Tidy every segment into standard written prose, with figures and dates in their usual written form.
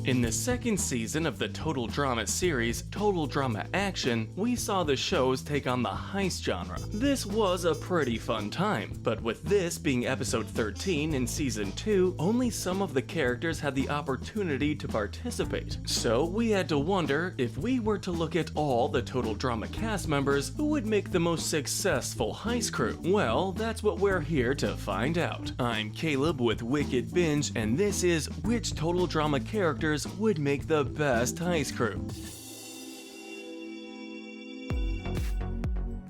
In the second season of the Total Drama series, Total Drama Action, we saw the shows take on the heist genre. This was a pretty fun time, but with this being episode 13 in season 2, only some of the characters had the opportunity to participate. So we had to wonder, if we were to look at all the Total Drama cast members, who would make the most successful heist crew? Well, that's what we're here to find out. I'm Caleb with WickedBinge, and this is which Total Drama characters would make the best heist crew.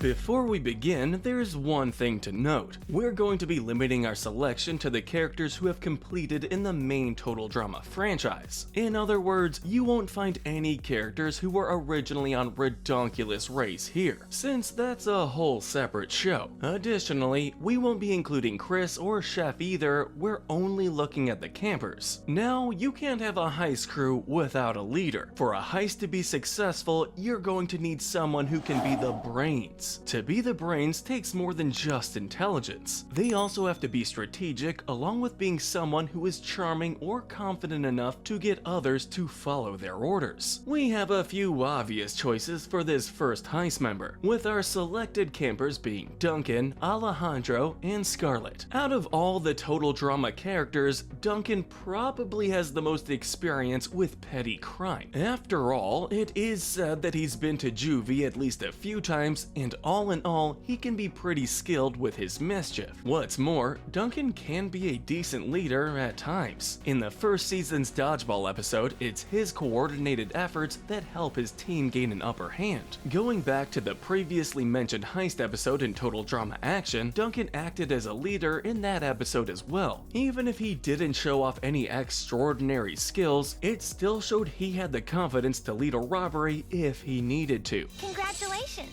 Before we begin, there's one thing to note. We're going to be limiting our selection to the characters who have completed in the main Total Drama franchise. In other words, you won't find any characters who were originally on Redonkulous Race here, since that's a whole separate show. Additionally, we won't be including Chris or Chef either, we're only looking at the campers. Now, you can't have a heist crew without a leader. For a heist to be successful, you're going to need someone who can be the brains. To be the brains takes more than just intelligence. They also have to be strategic, along with being someone who is charming or confident enough to get others to follow their orders. We have a few obvious choices for this first heist member, with our selected campers being Duncan, Alejandro, and Scarlett. Out of all the Total Drama characters, Duncan probably has the most experience with petty crime. After all, it is said that he's been to juvie at least a few times, and all in all, he can be pretty skilled with his mischief. What's more, Duncan can be a decent leader at times. In the first season's dodgeball episode, it's his coordinated efforts that help his team gain an upper hand. Going back to the previously mentioned heist episode in Total Drama Action, Duncan acted as a leader in that episode as well. Even if he didn't show off any extraordinary skills, it still showed he had the confidence to lead a robbery if he needed to. Congratulations!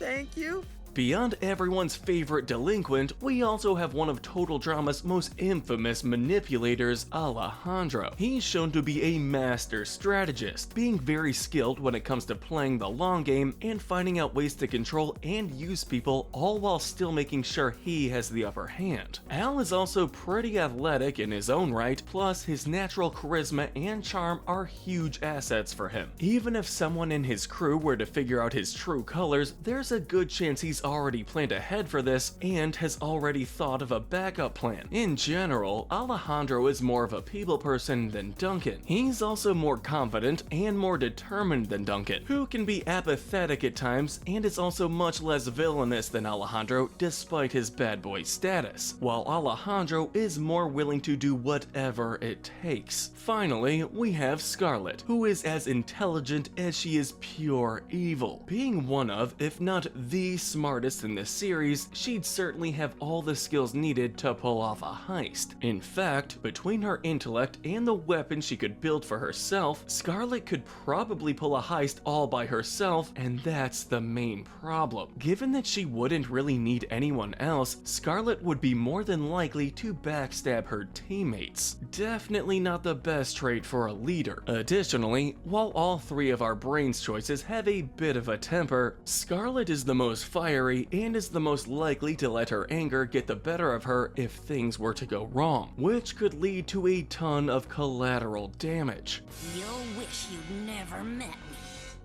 Thank you. Beyond everyone's favorite delinquent, we also have one of Total Drama's most infamous manipulators, Alejandro. He's shown to be a master strategist, being very skilled when it comes to playing the long game and finding out ways to control and use people, all while still making sure he has the upper hand. Al is also pretty athletic in his own right, plus his natural charisma and charm are huge assets for him. Even if someone in his crew were to figure out his true colors, there's a good chance he's already planned ahead for this and has already thought of a backup plan. In general, Alejandro is more of a people person than Duncan. He's also more confident and more determined than Duncan, who can be apathetic at times and is also much less villainous than Alejandro despite his bad boy status, while Alejandro is more willing to do whatever it takes. Finally, we have Scarlett, who is as intelligent as she is pure evil. Being one of, if not the smartest in this series, she'd certainly have all the skills needed to pull off a heist. In fact, between her intellect and the weapon she could build for herself, Scarlett could probably pull a heist all by herself, and that's the main problem. Given that she wouldn't really need anyone else, Scarlett would be more than likely to backstab her teammates. Definitely not the best trait for a leader. Additionally, while all three of our brains choices have a bit of a temper, Scarlett is the most fiery and is the most likely to let her anger get the better of her if things were to go wrong, which could lead to a ton of collateral damage. You'll wish you'd never met me.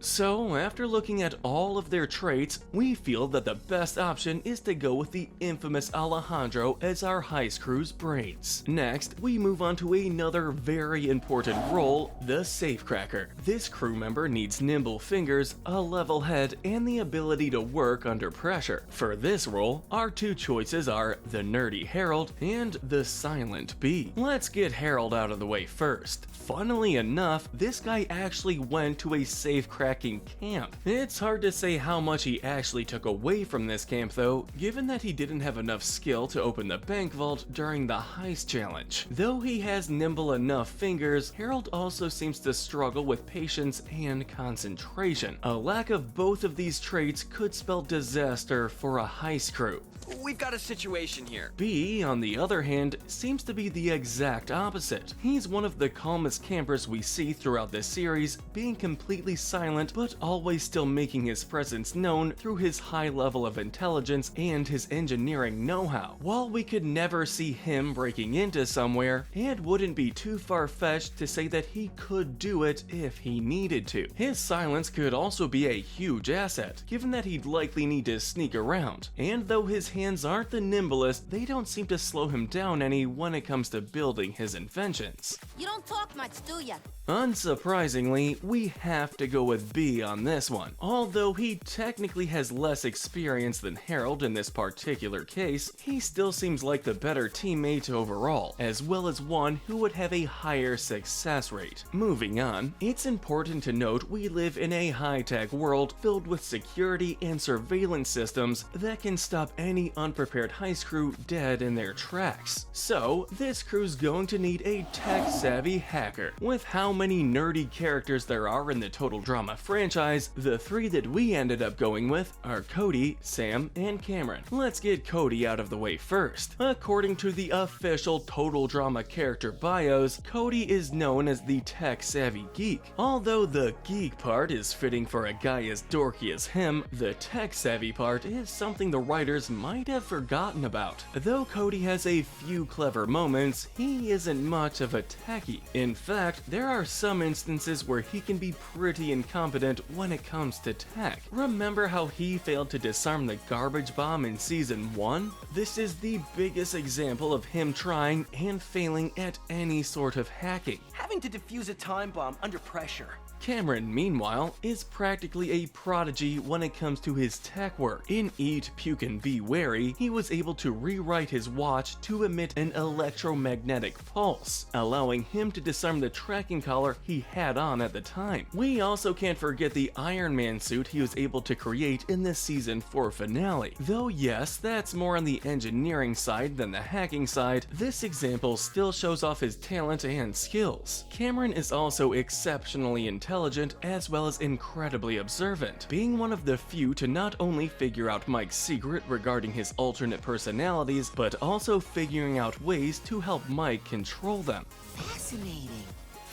So, after looking at all of their traits, we feel that the best option is to go with the infamous Alejandro as our heist crew's brains. Next, we move on to another very important role, the Safecracker. This crew member needs nimble fingers, a level head, and the ability to work under pressure. For this role, our two choices are the nerdy Harold and the silent Bee. Let's get Harold out of the way first. Funnily enough, this guy actually went to a safecracking camp. It's hard to say how much he actually took away from this camp though, given that he didn't have enough skill to open the bank vault during the heist challenge. Though he has nimble enough fingers, Harold also seems to struggle with patience and concentration. A lack of both of these traits could spell disaster for a heist crew. we've got a situation here. B, on the other hand, seems to be the exact opposite. He's one of the calmest campers we see throughout this series, being completely silent but always still making his presence known through his high level of intelligence and his engineering know-how. While we could never see him breaking into somewhere, it wouldn't be too far-fetched to say that he could do it if he needed to. His silence could also be a huge asset, given that he'd likely need to sneak around. And though his hands aren't the nimblest, they don't seem to slow him down any when it comes to building his inventions. You don't talk much, do ya? Unsurprisingly, we have to go with B on this one. Although he technically has less experience than Harold in this particular case, he still seems like the better teammate overall, as well as one who would have a higher success rate. Moving on, it's important to note we live in a high-tech world filled with security and surveillance systems that can stop any unprepared heist crew dead in their tracks. So, this crew's going to need a tech-savvy hacker. With how many nerdy characters there are in the Total Drama franchise, the three that we ended up going with are Cody, Sam, and Cameron. Let's get Cody out of the way first. According to the official Total Drama character bios, Cody is known as the tech-savvy geek. Although the geek part is fitting for a guy as dorky as him, the tech-savvy part is something the writers might have forgotten about. Though Cody has a few clever moments, he isn't much of a techie. In fact, there are some instances where he can be pretty incompetent when it comes to tech. Remember how he failed to disarm the garbage bomb in season 1? This is the biggest example of him trying and failing at any sort of hacking. Having to defuse a time bomb under pressure. Cameron, meanwhile, is practically a prodigy when it comes to his tech work. In Eat, Puke, and Be Wary, he was able to rewrite his watch to emit an electromagnetic pulse, allowing him to disarm the tracking collar he had on at the time. We also can't forget the Iron Man suit he was able to create in the season 4 finale. Though yes, that's more on the engineering side than the hacking side, this example still shows off his talent and skills. Cameron is also exceptionally intelligent as well as incredibly observant, being one of the few to not only figure out Mike's secret regarding his alternate personalities, but also figuring out ways to help Mike control them. Fascinating.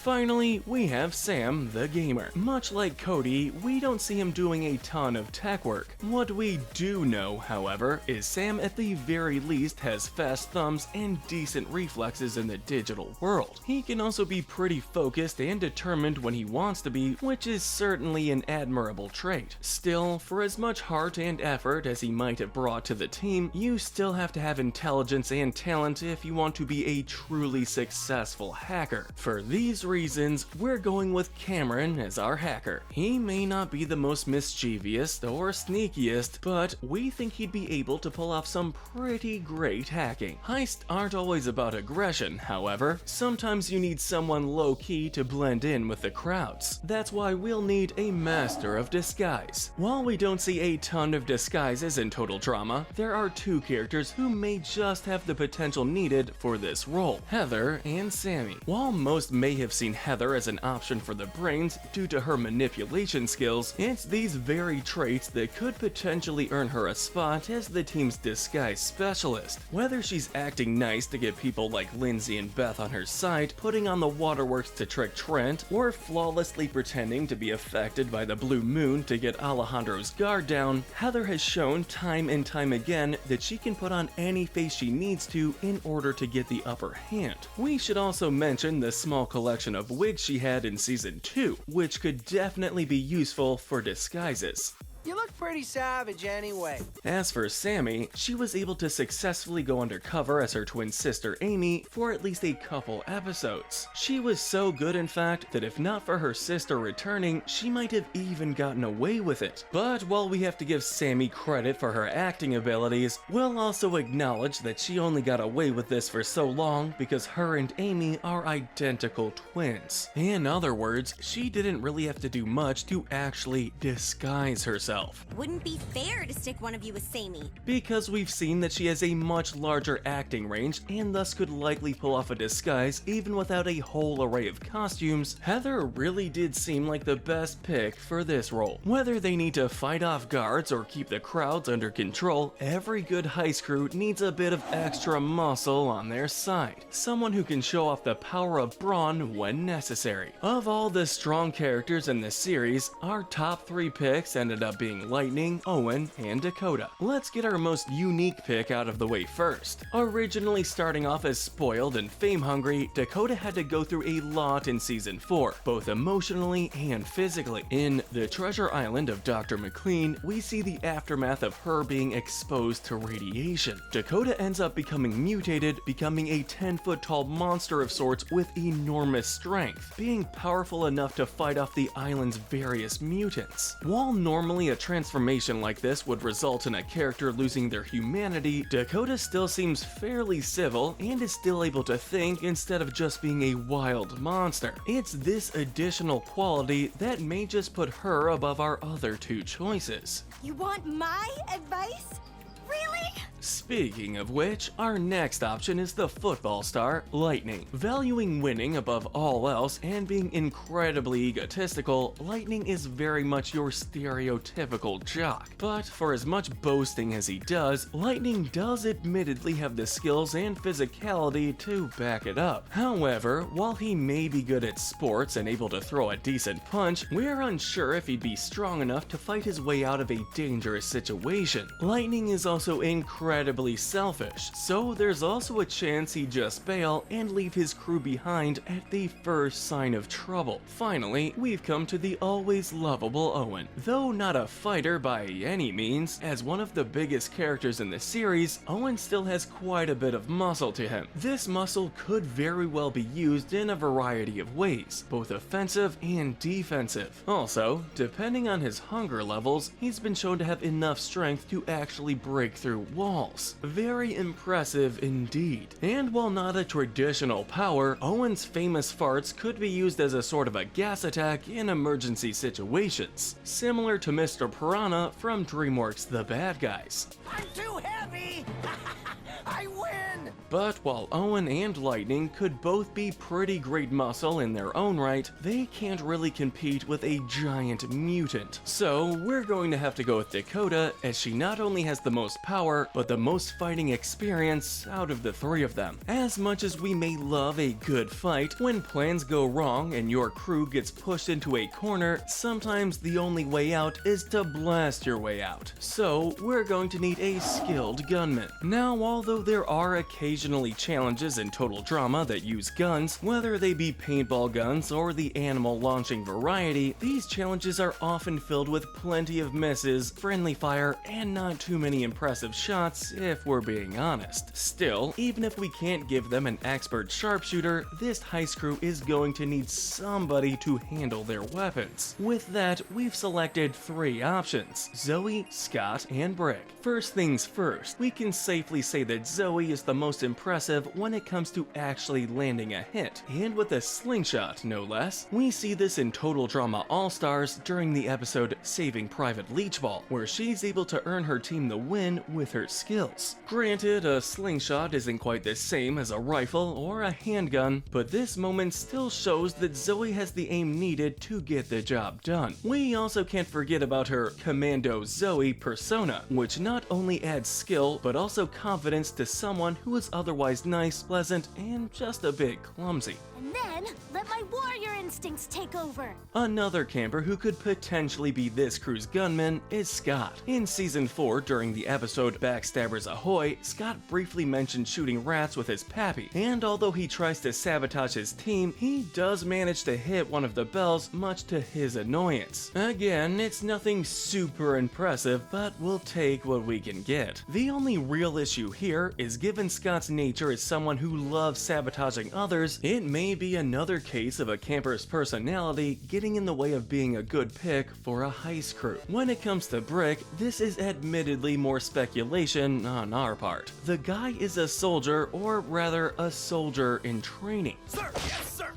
Finally, we have Sam the gamer. Much like Cody, we don't see him doing a ton of tech work. What we do know, however, is Sam at the very least has fast thumbs and decent reflexes in the digital world. He can also be pretty focused and determined when he wants to be, which is certainly an admirable trait. Still, for as much heart and effort as he might have brought to the team, you still have to have intelligence and talent if you want to be a truly successful hacker. For these reasons, we're going with Cameron as our hacker. He may not be the most mischievous or sneakiest, but we think he'd be able to pull off some pretty great hacking. Heists aren't always about aggression, however. Sometimes you need someone low-key to blend in with the crowds. That's why we'll need a master of disguise. While we don't see a ton of disguises in Total Drama, there are two characters who may just have the potential needed for this role: Heather and Sammy. While most may have seen Heather as an option for the brains due to her manipulation skills, it's these very traits that could potentially earn her a spot as the team's disguise specialist. Whether she's acting nice to get people like Lindsay and Beth on her side, putting on the waterworks to trick Trent, or flawlessly pretending to be affected by the blue moon to get Alejandro's guard down, Heather has shown time and time again that she can put on any face she needs to in order to get the upper hand. We should also mention the small collection of wigs she had in season 2, which could definitely be useful for disguises. You look pretty savage anyway. As for Sammy, she was able to successfully go undercover as her twin sister Amy for at least a couple episodes. She was so good, in fact, that if not for her sister returning, she might have even gotten away with it. But while we have to give Sammy credit for her acting abilities, we'll also acknowledge that she only got away with this for so long because her and Amy are identical twins. In other words, she didn't really have to do much to actually disguise herself. herself. Wouldn't be fair to stick one of you with Sammy. Because we've seen that she has a much larger acting range and thus could likely pull off a disguise even without a whole array of costumes, Heather really did seem like the best pick for this role. Whether they need to fight off guards or keep the crowds under control, every good heist crew needs a bit of extra muscle on their side. Someone who can show off the power of brawn when necessary. Of all the strong characters in this series, our top 3 picks ended up being Lightning, Owen, and Dakota. Let's get our most unique pick out of the way first. Originally starting off as spoiled and fame-hungry, Dakota had to go through a lot in Season 4, both emotionally and physically. In The Treasure Island of Dr. McLean, we see the aftermath of her being exposed to radiation. Dakota ends up becoming mutated, becoming a 10-foot-tall monster of sorts with enormous strength, being powerful enough to fight off the island's various mutants. While normally a transformation like this would result in a character losing their humanity, Dakota still seems fairly civil and is still able to think instead of just being a wild monster. It's this additional quality that may just put her above our other 2 choices. You want my advice? Really? Speaking of which, our next option is the football star, Lightning. Valuing winning above all else and being incredibly egotistical, Lightning is very much your stereotypical jock. But for as much boasting as he does, Lightning does admittedly have the skills and physicality to back it up. However, while he may be good at sports and able to throw a decent punch, we're unsure if he'd be strong enough to fight his way out of a dangerous situation. Lightning is also incredibly selfish, so there's also a chance he'd just bail and leave his crew behind at the first sign of trouble. Finally, we've come to the always lovable Owen. Though not a fighter by any means, as one of the biggest characters in the series, Owen still has quite a bit of muscle to him. This muscle could very well be used in a variety of ways, both offensive and defensive. Also, depending on his hunger levels, he's been shown to have enough strength to actually break through walls. Very impressive indeed. And while not a traditional power, Owen's famous farts could be used as a sort of a gas attack in emergency situations, similar to Mr. Piranha from DreamWorks' The Bad Guys. I'm too heavy! I win! But while Owen and Lightning could both be pretty great muscle in their own right, they can't really compete with a giant mutant. So we're going to have to go with Dakota, as she not only has the most power, but the most fighting experience out of the 3 of them. As much as we may love a good fight, when plans go wrong and your crew gets pushed into a corner, sometimes the only way out is to blast your way out. So we're going to need a skilled gunman. Now, although there are occasionally challenges in Total Drama that use guns, whether they be paintball guns or the animal launching variety, these challenges are often filled with plenty of misses, friendly fire, and not too many impressive shots if we're being honest. Still, even if we can't give them an expert sharpshooter, this heist crew is going to need somebody to handle their weapons. With that, we've selected 3 options: Zoe, Scott, and Brick. First things first, we can safely say that Zoe is the most impressive when it comes to actually landing a hit, and with a slingshot no less. We see this in Total Drama All-Stars during the episode Saving Private Leechball, where she's able to earn her team the win with her skills. Granted, a slingshot isn't quite the same as a rifle or a handgun, but this moment still shows that Zoe has the aim needed to get the job done. We also can't forget about her Commando Zoe persona, which not only adds skill, but also confidence to someone who is otherwise nice, pleasant, and just a bit clumsy. And then, let my warrior instincts take over. Another camper who could potentially be this crew's gunman is Scott. In Season 4, during the episode Backstabbers Ahoy, Scott briefly mentioned shooting rats with his pappy, and although he tries to sabotage his team, he does manage to hit one of the bells, much to his annoyance. Again, it's nothing super impressive, but we'll take what we can get. The only real issue here is, given Scott's nature as someone who loves sabotaging others, it may be another case of a camper's personality getting in the way of being a good pick for a heist crew. When it comes to Brick, this is admittedly more speculation on our part. The guy is a soldier, or rather a soldier in training. Sir! Yes, sir!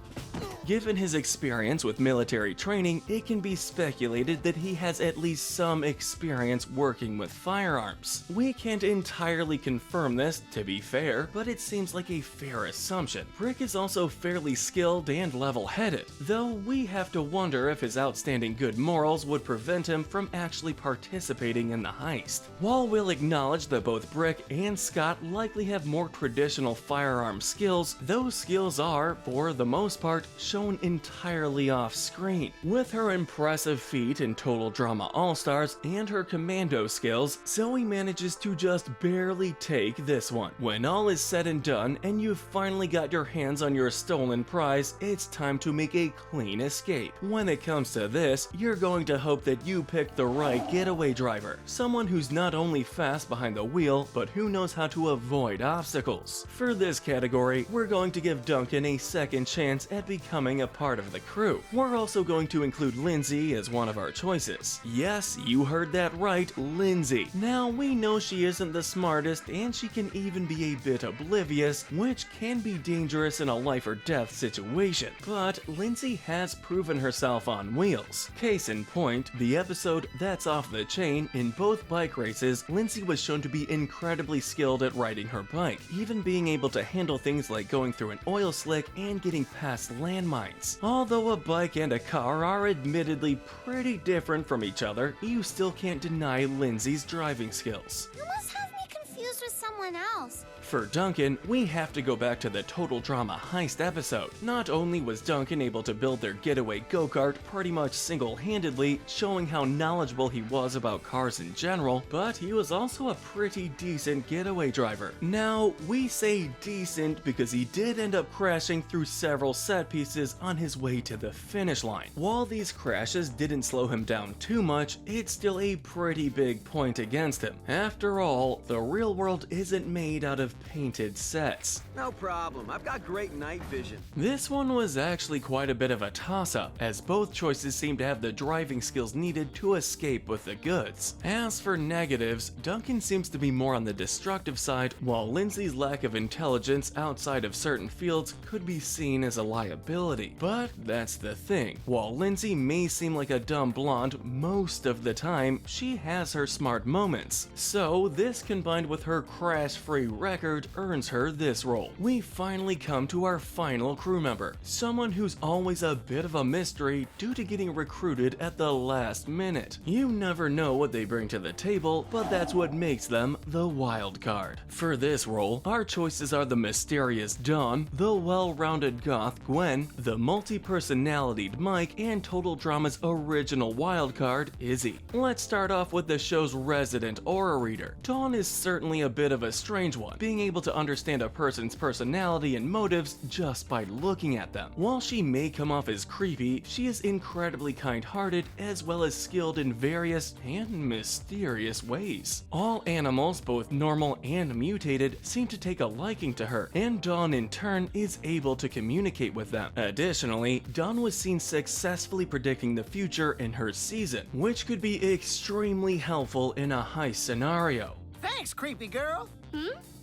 Given his experience with military training, it can be speculated that he has at least some experience working with firearms. We can't entirely confirm this, to be fair, but it seems like a fair assumption. Brick is also fairly skilled and level-headed, though we have to wonder if his outstanding good morals would prevent him from actually participating in the heist. While we'll acknowledge that both Brick and Scott likely have more traditional firearm skills, those skills are, for the most part, shown entirely off-screen. With her impressive feat in Total Drama All-Stars and her commando skills, Zoe manages to just barely take this one. When all is said and done and you've finally got your hands on your stolen prize, it's time to make a clean escape. When it comes to this, you're going to hope that you pick the right getaway driver, someone who's not only fast behind the wheel, but who knows how to avoid obstacles. For this category, we're going to give Duncan a second chance at becoming a part of the crew. We're also going to include Lindsay as one of our choices. Yes, you heard that right, Lindsay. Now, we know she isn't the smartest and she can even be a bit oblivious, which can be dangerous in a life or death situation. But Lindsay has proven herself on wheels. Case in point, the episode That's Off the Chain, in both bike races, Lindsay was shown to be incredibly skilled at riding her bike, even being able to handle things like going through an oil slick and getting past landmines. Although a bike and a car are admittedly pretty different from each other, you still can't deny Lindsay's driving skills. You must have me confused with someone else. For Duncan, we have to go back to the Total Drama Heist episode. Not only was Duncan able to build their getaway go-kart pretty much single-handedly, showing how knowledgeable he was about cars in general, but he was also a pretty decent getaway driver. Now, we say decent because he did end up crashing through several set pieces on his way to the finish line. While these crashes didn't slow him down too much, it's still a pretty big point against him. After all, the real world isn't made out of painted sets. No problem, I've got great night vision. This one was actually quite a bit of a toss-up, as both choices seem to have the driving skills needed to escape with the goods. As for negatives, Duncan seems to be more on the destructive side, while Lindsay's lack of intelligence outside of certain fields could be seen as a liability. But that's the thing, while Lindsay may seem like a dumb blonde most of the time, she has her smart moments. So this combined with her crash-free record earns her this role. We finally come to our final crew member, someone who's always a bit of a mystery due to getting recruited at the last minute. You never know what they bring to the table, but that's what makes them the wild card. For this role, our choices are the mysterious Dawn, the well-rounded goth Gwen, the multi-personalitied Mike, and Total Drama's original wild card, Izzy. Let's start off with the show's resident aura reader. Dawn is certainly a bit of a strange one, being able to understand a person's personality and motives just by looking at them. While she may come off as creepy, she is incredibly kind-hearted as well as skilled in various and mysterious ways. All animals, both normal and mutated, seem to take a liking to her, and Dawn in turn is able to communicate with them. Additionally, Dawn was seen successfully predicting the future in her season, which could be extremely helpful in a heist scenario. Thanks, creepy girl.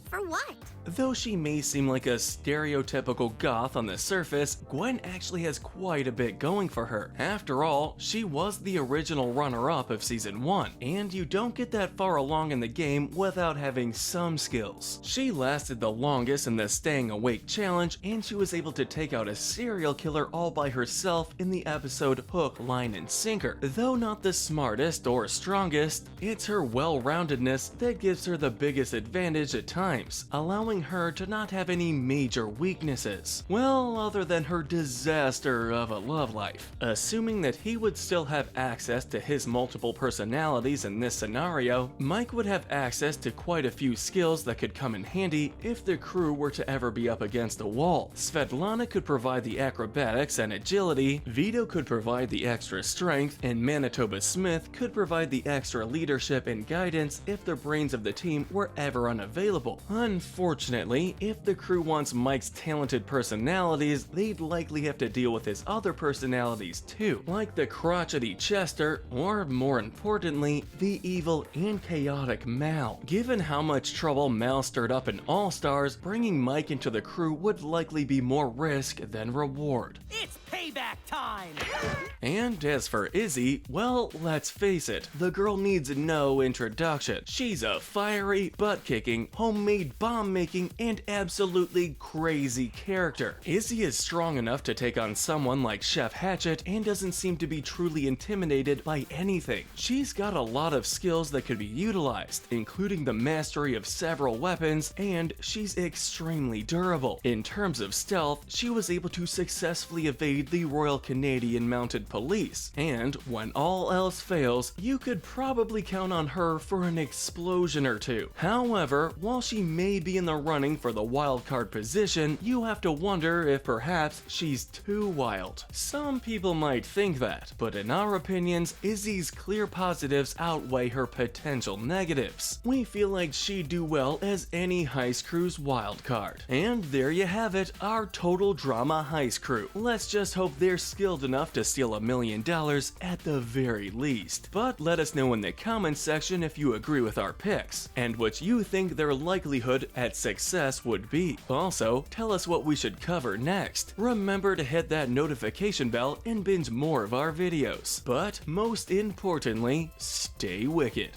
For what? Though she may seem like a stereotypical goth on the surface, Gwen actually has quite a bit going for her. After all, she was the original runner-up of Season 1, and you don't get that far along in the game without having some skills. She lasted the longest in the Staying Awake challenge, and she was able to take out a serial killer all by herself in the episode Hook, Line, and Sinker. Though not the smartest or strongest, it's her well-roundedness that gives her the biggest advantage at times, allowing her to not have any major weaknesses. Well, other than her disaster of a love life. Assuming that he would still have access to his multiple personalities in this scenario, Mike would have access to quite a few skills that could come in handy if the crew were to ever be up against a wall. Svetlana could provide the acrobatics and agility, Vito could provide the extra strength, and Manitoba Smith could provide the extra leadership and guidance if the brains of the team were ever unavailable. Unfortunately, if the crew wants Mike's talented personalities, they'd likely have to deal with his other personalities too, like the crotchety Chester, or more importantly, the evil and chaotic Mal. Given how much trouble Mal stirred up in All Stars, bringing Mike into the crew would likely be more risk than reward. It's payback time! And as for Izzy, well, let's face it, the girl needs no introduction. She's a fiery, butt-kicking, homemade bomb-making, and absolutely crazy character. Izzy is strong enough to take on someone like Chef Hatchet and doesn't seem to be truly intimidated by anything. She's got a lot of skills that could be utilized, including the mastery of several weapons, and she's extremely durable. In terms of stealth, she was able to successfully evade the Royal Canadian Mounted Police, and when all else fails, you could probably count on her for an explosion or two. However, while she may be in the running for the wildcard position, you have to wonder if perhaps she's too wild. Some people might think that, but in our opinions, Izzy's clear positives outweigh her potential negatives. We feel like she'd do well as any heist crew's wildcard. And there you have it, our total drama heist crew. Let's just hope they're skilled enough to steal $1 million at the very least. But let us know in the comments section if you agree with our picks, and what you think their likelihood at success would be. Also, tell us what we should cover next. Remember to hit that notification bell and binge more of our videos. But most importantly, stay wicked.